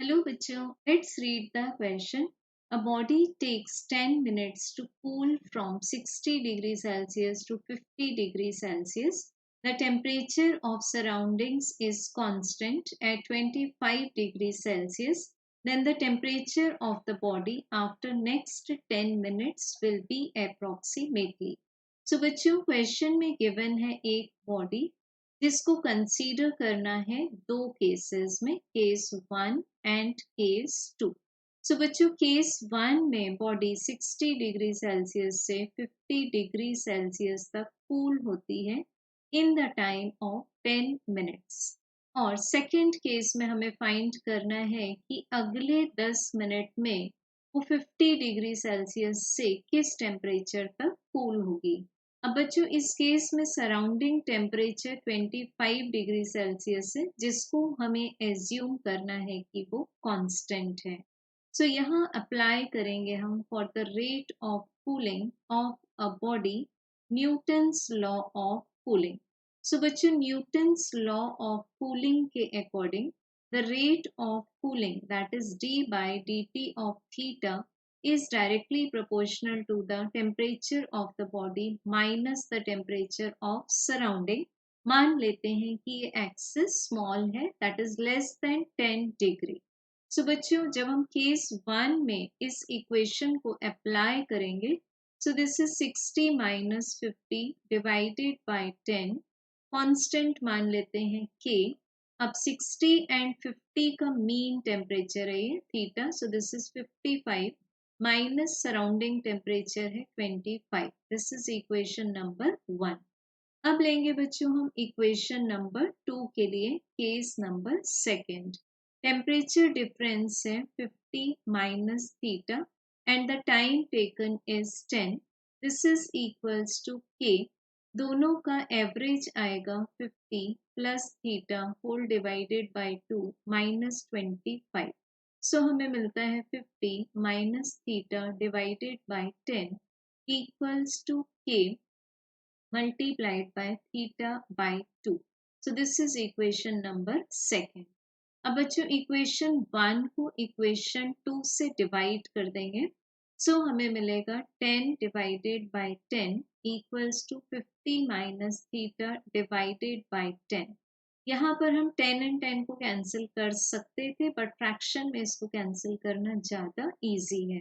Hello, bachcho. Let's read the question. A body takes 10 minutes to cool from 60 degrees Celsius to 50 degrees Celsius. The temperature of surroundings is constant at 25 degrees Celsius. Then the temperature of the body after next 10 minutes will be approximately. So बच्चों question में given है एक body जिसको consider करना है दो cases में, case 1 and case 2। सो बच्चों केस 1 में बॉडी 60 डिग्री सेल्सियस से 50 डिग्री सेल्सियस तक कूल होती है in the time of 10 minutes. और सेकंड केस में हमें फाइंड करना है कि अगले 10 मिनट में वो 50 डिग्री सेल्सियस से किस टेम्परेचर तक कूल होगी। अब बच्चों इस केस में सराउंडिंग टेम्परेचर 25 डिग्री सेल्सियस है जिसको हमें एज्यूम करना है कि वो कांस्टेंट है। सो यहाँ अप्लाई करेंगे हम for the rate of cooling of a body Newton's law of cooling. So बच्चों न्यूटन्स लॉ ऑफ कूलिंग के according the rate of cooling that is d by dt of theta is directly proportional to the temperature of the body minus the temperature of surrounding। मान लेते हैं कि ये excess small है that is less than 10 डिग्री। So बच्चों जब हम केस 1 में इस इक्वेशन को अप्लाई करेंगे, so this is 60 minus 50 divided by 10, constant मान लेते हैं k। अब 60 एंड 50 का मीन टेम्परेचर है ये theta, so this is 55 minus surrounding temperature है 25। This is equation number 1। अब लेंगे बच्चों हम इक्वेशन नंबर 2 के लिए case number second. Temperature difference है 50 minus theta and the time taken is 10। This is equals to k। दोनों का एवरेज आएगा 50 plus theta whole divided by 2 minus 25। So हमें मिलता है 50 minus theta divided by 10 equals to k multiplied by theta by 2। So this is equation number second। अब बच्चों equation 1 को equation 2 से डिवाइड कर देंगे। सो हमें मिलेगा 10 divided by 10 equals to 50 minus theta divided by 10। यहाँ पर हम 10 एंड 10 को कैंसिल कर सकते थे बट फ्रैक्शन में इसको कैंसिल करना ज़्यादा इजी है।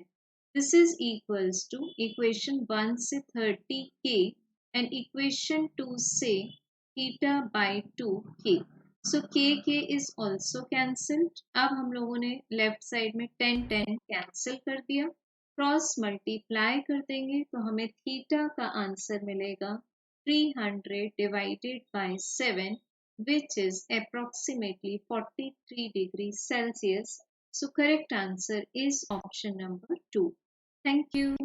This is equals to equation 1 से 30k एंड इक्वेशन 2 से theta by 2k। So k is also cancelled। अब हम लोगों ने लेफ्ट साइड में 10 10 कैंसिल कर दिया, क्रॉस मल्टीप्लाई कर देंगे तो हमें थीटा का आंसर मिलेगा 300 divided by 7 which is approximately 43 degrees Celsius। So correct answer is option number 2। Thank you।